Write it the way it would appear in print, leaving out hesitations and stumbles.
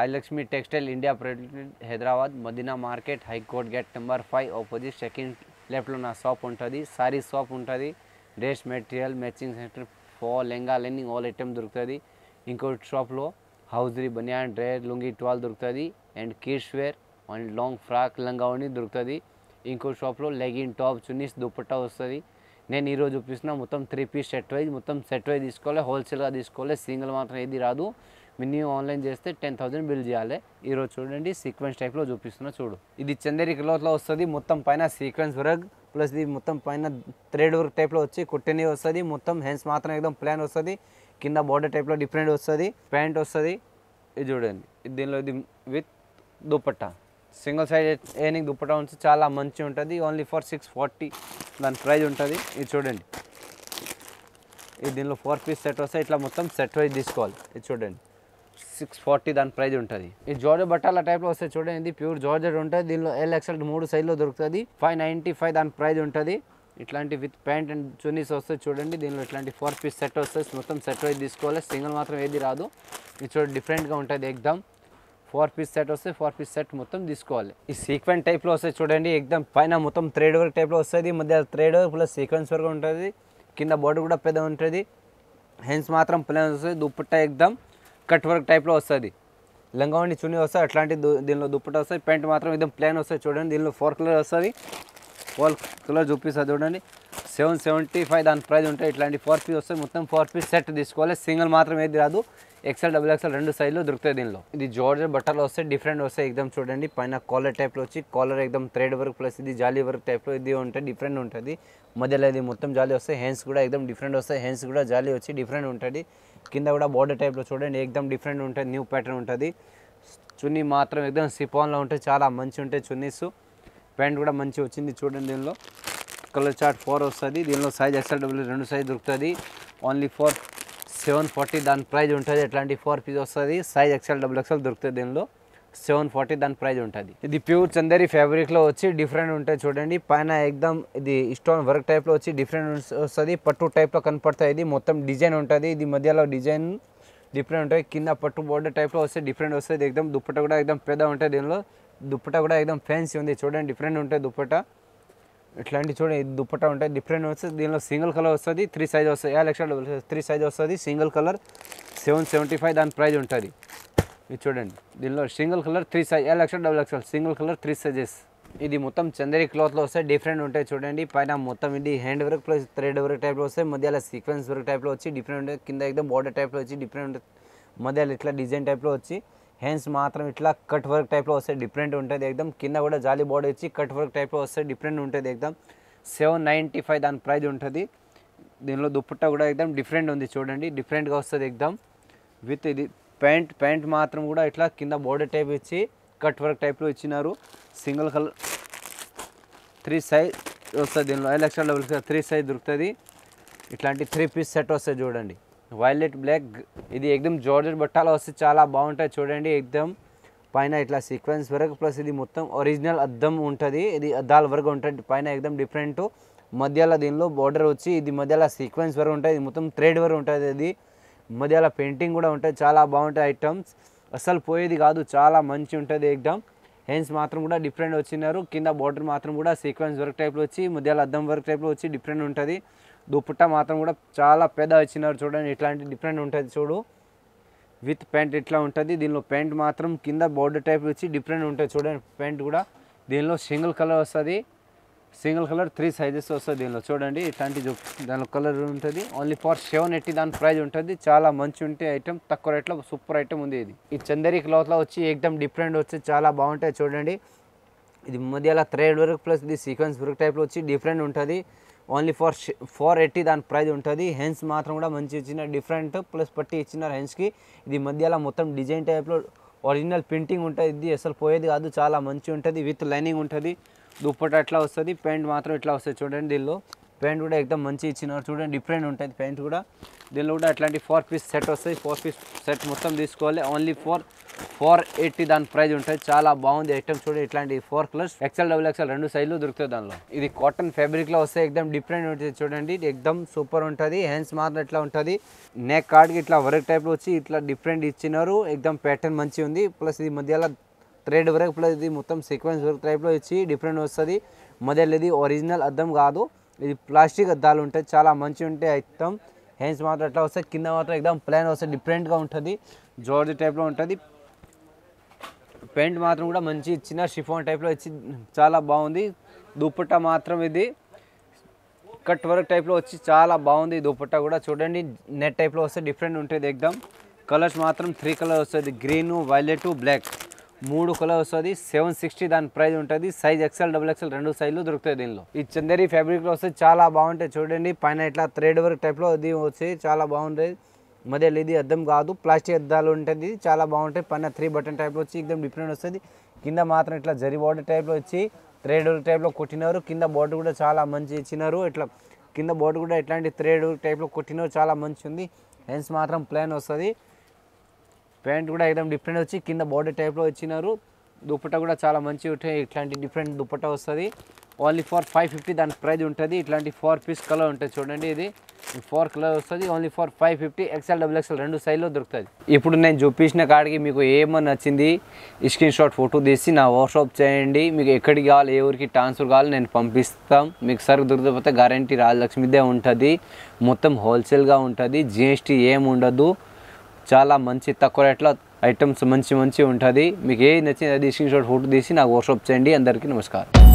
Rajalakshmi textile India private Hyderabad Madina market high court gate number 5 opposite second లెఫ్ట్లో నా shop ఉంటుంది. Sorry shop ఉంటుంది. Dress material matching centre fall lehenga lining all item దొరుకుతుంది. ఇంకోటి షాప్లో hosiery banian drawer lungi towel దొరుకుతుంది. And kids wear and long frock లంగావని దొరుకుతుంది. ఇంకో షాప్లో లెగిన్ టాప్ చున్నీస్ దుపట్టా వస్తుంది. నేను ఈరోజు చూపిస్తున్నా మొత్తం 3 పీస్ సెట్ వైజ్, మొత్తం సెట్ వైజ్ తీసుకోవాలి, హోల్సేల్గా తీసుకోవాలి, సింగిల్ మాత్రం ఏది రాదు. మినిమం ఆన్లైన్ చేస్తే 10,000 బిల్ చేయాలి. ఈరోజు చూడండి సీక్వెన్స్ టైప్లో చూపిస్తున్నా చూడు. ఇది చందేరి క్లాత్లో వస్తుంది. మొత్తం పైన సీక్వెన్స్ వర్క్ ప్లస్ ఇది మొత్తం పైన థ్రెడ్ వర్క్ టైప్లో వచ్చి కుట్టని వస్తుంది. మొత్తం హ్యాండ్స్ మాత్రం ఏకదం ప్లాన్ వస్తుంది. కింద బార్డర్ టైప్లో డిఫరెంట్ వస్తుంది. ప్యాంట్ వస్తుంది. ఇది చూడండి, దీనిలో ఇది విత్ దుపట్టా సింగిల్ సైడ్ ఏనింగ్ దుపట్టా ఉంచి చాలా మంచిగా ఉంటుంది. ఓన్లీ ఫర్ 640 దాని ప్రైజ్ ఉంటుంది. ఇది చూడండి, ఇది దీనిలో 4 పీస్ సెట్ వస్తాయి. ఇట్లా మొత్తం సెట్ వైజ్ తీసుకోవాలి. ఇది చూడండి 640 దాని ప్రైజ్ ఉంటుంది. ఈ జార్జెట్ బట్టాల టైప్లో వస్తాయి చూడండి. ఇది ప్యూర్ జార్జెట్ ఉంటుంది. దీనిలో LXL 3 సైజ్లో దొరుకుతుంది. 595 దాని ప్రైజ్ ఉంటుంది. ఇట్లాంటి విత్ ప్యాంట్ అండ్ చున్నీస్ వస్తాయి చూడండి. దీనిలో ఇట్లాంటి 4 పీస్ సెట్ వస్తాయి. మొత్తం సెట్ వైజ్ తీసుకోవాలి, సింగిల్ మాత్రం ఏది రాదు. ఇది చూడండి డిఫరెంట్గా ఉంటుంది. ఎగ్దమ్ 4 పీస్ సెట్ వస్తాయి. 4 పీస్ సెట్ మొత్తం తీసుకోవాలి. ఈ సీక్వెన్స్ టైప్లో వస్తాయి చూడండి. ఎగ్దమ్ పైన మొత్తం థ్రెడ్ వర్క్ టైప్లో వస్తుంది. మధ్య thread work plus sequence work ఉంటుంది. కింద బార్డర్ కూడా పెద్ద ఉంటుంది. హ్యాండ్స్ మాత్రం ప్లేన్ వస్తుంది. దుపట్టా ఎగ్దమ్ కట్ వర్క్ టైప్లో వస్తుంది. లంగావని చున్నీ వస్తుంది. అట్లాంటి దీనిలో దుపట్టా వస్తుంది. ప్యాంట్ మాత్రం ఎగ్దమ్ ప్లేన్ వస్తుంది చూడండి. దీనిలో 4 కలర్ వస్తుంది. 4 కలర్ చూపిస్తుంది చూడండి. 775 దాని ప్రైజ్ ఉంటాయి. ఇట్లాంటి 4 పీస్ వస్తాయి. మొత్తం 4 పీస్ సెట్ తీసుకోవాలి, సింగిల్ మాత్రం ఏది రాదు. XL XXL 2 సైజులో దొరుకుతాయి. దీనిలో ఇది జార్జెట్ బట్టలు వస్తాయి. డిఫరెంట్ వస్తాయి ఎగ్దమ్ చూడండి. పైన కాలర్ టైప్లో వచ్చి కాలర్ ఎగ్దమ్ థ్రెడ్ వర్క్ ప్లస్ ఇది జాలీ వర్క్ టైప్లో ఇది ఉంటుంది. డిఫరెంట్ ఉంటుంది. మధ్యలో ఇది మొత్తం జాలీ వస్తాయి. హ్యాండ్స్ కూడా ఎగ్దమ్ డిఫరెంట్ వస్తాయి. హ్యాండ్స్ కూడా జాలీ వచ్చి డిఫరెంట్ ఉంటుంది. కింద కూడా బార్డర్ టైప్లో చూడండి ఎగ్దమ్ డిఫరెంట్ ఉంటుంది. న్యూ ప్యాటర్న్ ఉంటుంది. చున్నీ మాత్రం ఎగ్దమ్ సిఫాన్లో ఉంటాయి. చాలా మంచి ఉంటాయి చున్నీస్. ప్యాంట్ కూడా మంచిగా వచ్చింది చూడండి. దీనిలో కలర్ చార్ట్ 4 వస్తుంది. దీనిలో సైజ్ XL XXL 2 సైజ్ దొరుకుతుంది. ఓన్లీ ఫర్ 740 దాని ప్రైజ్ ఉంటుంది. ఇట్లాంటి 4 పీస్ వస్తుంది. సైజ్ XL XXL దొరుకుతుంది. దీనిలో 740 దాని ప్రైజ్ ఉంటుంది. ఇది ప్యూర్ చందేరి ఫ్యాబ్రిక్లో వచ్చి డిఫరెంట్ ఉంటుంది చూడండి. పైన ఎగ్దమ్ ఇది స్టోన్ వర్క్ టైప్లో వచ్చి డిఫరెంట్ వస్తుంది. పట్టు టైప్లో కనపడుతుంది. ఇది మొత్తం డిజైన్ ఉంటుంది. ఇది మధ్యలో డిజైన్ డిఫరెంట్ ఉంటుంది. కింద పట్టు బార్డర్ టైప్లో వస్తే డిఫరెంట్ వస్తుంది. ఎగ్దమ్ దుపట్టా కూడా ఎగ్దమ్ పెద్ద ఉంటుంది. దీనిలో దుపట్టా కూడా ఎగ్దమ్ ఫ్యాన్సీ ఉంది చూడండి. డిఫరెంట్ ఉంటుంది దుపట్టా. ఇట్లాంటి చూడండి దుపట్టా ఉంటాయి. డిఫరెంట్ వస్తుంది. దీనిలో సింగిల్ కలర్ వస్తుంది. 3 సైజ్ వస్తుంది. LXL 3 సైజ్ వస్తుంది. సింగిల్ కలర్ 775 దాని ప్రైజ్ ఉంటుంది. ఇది చూడండి, దీనిలో single colour 3 size LXL XXL single colour 3 sizes. ఇది మొత్తం చందేరి క్లాత్లో వస్తాయి. డిఫరెంట్ ఉంటాయి చూడండి. పైన మొత్తం ఇది hand work plus thread work టైప్లో వస్తాయి. మధ్యలో సీక్వెన్స్ వర్క్ టైప్లో వచ్చి డిఫరెంట్ ఉంటుంది. కింద ఎగ్దమ్ బార్డర్ టైప్లో వచ్చి డిఫరెంట్ మధ్యలో ఇట్లా డిజైన్ టైప్లో వచ్చి హ్యాండ్స్ మాత్రం ఇట్లా కట్ వర్క్ టైప్లో వస్తాయి. డిఫరెంట్ ఉంటుంది ఎగ్దమ్. కింద కూడా జాలీ బార్డర్ వచ్చి కట్ వర్క్ టైప్లో వస్తాయి. డిఫరెంట్ ఉంటుంది ఎగ్దమ్. 795 దాని ప్రైజ్ ఉంటుంది. దీనిలో దుపట్టా కూడా ఎగ్దమ్ డిఫరెంట్ ఉంది చూడండి. డిఫరెంట్గా వస్తుంది ఎగ్దమ్. విత్ ఇది ప్యాంట్ మాత్రం కూడా ఇట్లా కింద బార్డర్ టైప్ ఇచ్చి కట్ వర్క్ టైప్లో ఇచ్చినారు. సింగిల్ కలర్ 3 సైజ్ వస్తుంది. దీనిలో LXL 3 సైజ్ దొరుకుతుంది. ఇట్లాంటి 3 పీస్ సెట్ వస్తుంది చూడండి. వైలెట్ బ్లాక్ ఇది ఎగ్దమ్ జార్జెట్ బట్టాలో వస్తే చాలా బాగుంటుంది చూడండి. ఎగ్దమ్ పైన ఇట్లా సీక్వెన్స్ వర్క్ ప్లస్ ఇది మొత్తం ఒరిజినల్ అద్దం ఉంటుంది. ఇది అద్దాల వర్క్ ఉంటుంది. పైన ఎగ్దమ్ డిఫరెంట్. మధ్యలో దీనిలో బార్డర్ వచ్చి ఇది మధ్యలో సీక్వెన్స్ వర్క్ ఉంటుంది. ఇది మొత్తం థ్రెడ్ వర్క్ ఉంటుంది. ఇది మధ్యలో పెయింటింగ్ కూడా ఉంటుంది. చాలా బాగుంటాయి ఐటమ్స్. అసలు పోయేది కాదు. చాలా మంచి ఉంటుంది ఎగ్దమ్. హ్యాండ్స్ మాత్రం కూడా డిఫరెంట్ వచ్చినారు. కింద బార్డర్ మాత్రం కూడా సీక్వెన్స్ వర్క్ టైప్లో వచ్చి మధ్యలో అద్దం వర్క్ టైప్లో వచ్చి డిఫరెంట్ ఉంటుంది. దుపట్టా మాత్రం కూడా చాలా పెద్ద వచ్చినారు చూడండి. ఇట్లాంటి డిఫరెంట్ ఉంటుంది చూడు. విత్ ప్యాంట్ ఇట్లా ఉంటుంది. దీనిలో ప్యాంట్ మాత్రం కింద బార్డర్ టైప్ వచ్చి డిఫరెంట్ ఉంటుంది చూడండి. ప్యాంట్ కూడా దీనిలో సింగిల్ కలర్ వస్తుంది. సింగిల్ కలర్ 3 సైజెస్ వస్తుంది. దీనిలో చూడండి ఇట్లాంటి దానిలో కలర్ ఉంటుంది. ఓన్లీ ఫర్ 780 దాని ప్రైజ్ ఉంటుంది. చాలా మంచి ఉంటే ఐటమ్. తక్కువ రేట్లో సూపర్ ఐటమ్ ఉంది. ఇది ఈ చందేరి క్లాత్లో వచ్చి ఎగ్దమ్ డిఫరెంట్ వచ్చి చాలా బాగుంటాయి చూడండి. ఇది మధ్యలో థ్రెడ్ వర్క్ ప్లస్ ఇది సీక్వెన్స్ వర్క్ టైప్లో వచ్చి డిఫరెంట్ ఉంటుంది. ఓన్లీ ఫర్ 480 దాని ప్రైజ్ ఉంటుంది. హ్యాండ్స్ మాత్రం కూడా మంచి ఇచ్చిన డిఫరెంట్ ప్లస్ పట్టి ఇచ్చినారు హ్యాండ్స్కి. ఇది మధ్యలో మొత్తం డిజైన్ టైప్లో ఒరిజినల్ ప్రింటింగ్ ఉంటుంది. ఇది అసలు పోయేది కాదు. చాలా మంచి ఉంటుంది. విత్ లైనింగ్ ఉంటుంది. దుపట్టా ఇట్లా వస్తుంది. ప్యాంట్ మాత్రం ఇట్లా వస్తుంది చూడండి. దీనిలో ప్యాంట్ కూడా ఎక్దమ్ మంచి ఇచ్చినారు చూడండి, డిఫరెంట్ ఉంటుంది ప్యాంట్ కూడా. దీనిలో కూడా అట్లాంటి 4 పీస్ సెట్ వస్తుంది. 4 పీస్ సెట్ మొత్తం తీసుకోవాలి, ఓన్లీ 480 దాని ప్రైస్ ఉంటుంది. చాలా బాగుంది ఐటమ్ చూడండి. ఇట్లాంటి 4 కలర్స్ ఎక్సెల్ డబుల్ ఎక్సెల్ 2 సైజులు దొరుకుతాయి దానిలో. ఇది కాటన్ ఫ్యాబ్రిక్లో వస్తే ఎక్దమ్ డిఫరెంట్ ఉంటుంది చూడండి, ఎక్దమ్ సూపర్ ఉంటుంది. హ్యాండ్స్ మాత్రం ఇట్లా ఉంటుంది, నెక్ కార్డ్కి ఇట్లా వర్క్ టైప్లో వచ్చి ఇట్లా డిఫరెంట్ ఇచ్చినారు. ఎక్దమ్ ప్యాటర్న్ మంచిగా ఉంది. ప్లస్ ఇది మధ్యలో థ్రెడ్ వర్క్, ప్లస్ ఇది మొత్తం సీక్వెన్స్ వర్క్ టైప్లో ఇచ్చి డిఫరెంట్ వస్తుంది. మధ్యలో ఇది ఒరిజినల్ అద్దం కాదు, ఇది ప్లాస్టిక్ అద్దాలు ఉంటాయి, చాలా మంచిగా ఉంటాయి ఐటమ్. హ్యాండ్స్ మాత్రం ఎట్లా వస్తాయి, కింద మాత్రం ఎక్దమ్ ప్లెయిన్ వస్తుంది, డిఫరెంట్గా ఉంటుంది, జార్జ్ టైప్లో ఉంటుంది. ప్యాంట్ మాత్రం కూడా మంచి ఇచ్చిన షిఫాన్ టైప్లో ఇచ్చి చాలా బాగుంది. దుపట్టా మాత్రం ఇది కట్ వర్క్ టైప్లో వచ్చి చాలా బాగుంది. దుపట్టా కూడా చూడండి, నెట్ టైప్లో వస్తే డిఫరెంట్ ఉంటుంది ఎక్దమ్. కలర్స్ మాత్రం 3 కలర్ వస్తుంది, గ్రీను, వైలెట్, బ్లాక్ 3 కలర్ వస్తుంది. 760 దాని ప్రైస్ ఉంటుంది. సైజ్ ఎక్సెల్ డబుల్ ఎక్సెల్ 2 సైజులు దొరుకుతాయి దీనిలో. ఈ చందేరి ఫ్యాబ్రిక్లో వస్తే చాలా బాగుంటాయి చూడండి, పైన ఇట్లా థ్రెడ్ వర్క్ టైప్లో ఇది వచ్చి చాలా బాగుంటుంది. మధ్యలో ఇది అద్దం కాదు, ప్లాస్టిక్ అద్దాలు ఉంటుంది, చాలా బాగుంటాయి. పైన 3 బటన్ టైప్లో వచ్చి ఎక్దమ్ డిఫరెంట్ వస్తుంది. కింద మాత్రం ఇట్లా జరీ బార్డర్ టైప్లో వచ్చి థ్రెడ్ వర్క్ టైప్లో కొట్టినారు. కింద బార్డర్ కూడా చాలా మంచి ఇచ్చినారు, ఇట్లా కింద బార్డర్ కూడా ఇట్లాంటి థ్రెడ్ వర్క్ టైప్లో కొట్టినారు, చాలా మంచి ఉంది. హ్యాండ్స్ మాత్రం ప్లెయిన్ వస్తుంది. ప్యాంట్ కూడా ఎక్దమ్ డిఫరెంట్ వచ్చి కింద బార్డర్ టైప్లో ఇచ్చినారు. దుపట్టా కూడా చాలా మంచిగా ఉంటాయి, ఇట్లాంటి డిఫరెంట్ దుపట్టా వస్తుంది. ఓన్లీ 550 దాని ప్రైస్ ఉంటుంది. ఇట్లాంటి 4 పీస్ కలర్ ఉంటుంది చూడండి, ఇది 4 కలర్ వస్తుంది. ఓన్లీ 550 ఎక్సెల్ డబుల్ ఎక్సెల్ 2 సైజులో దొరుకుతుంది. ఇప్పుడు నేను చూపించిన కాడికి మీకు ఏమని నచ్చింది స్క్రీన్ షాట్ ఫోటో తీసి నా వాట్సాప్ చేయండి. మీకు ఎక్కడికి కావాలి, ఏ ఊరికి ట్రాన్స్ఫర్ కావాలి నేను పంపిస్తాం. మీకు సరుకు దొరికిపోతే గ్యారంటీ రాజలక్ష్మిదే ఉంటుంది, మొత్తం హోల్సేల్గా ఉంటుంది, GST ఏమి ఉండదు. చాలా మంచి తక్కువ రేట్లో ఐటమ్స్ మంచి ఉంటుంది. మీకు ఏది నచ్చింది అది స్క్రీన్ షాట్ ఫోటో తీసి నాకు వాట్సాప్ చేయండి. అందరికీ నమస్కారం.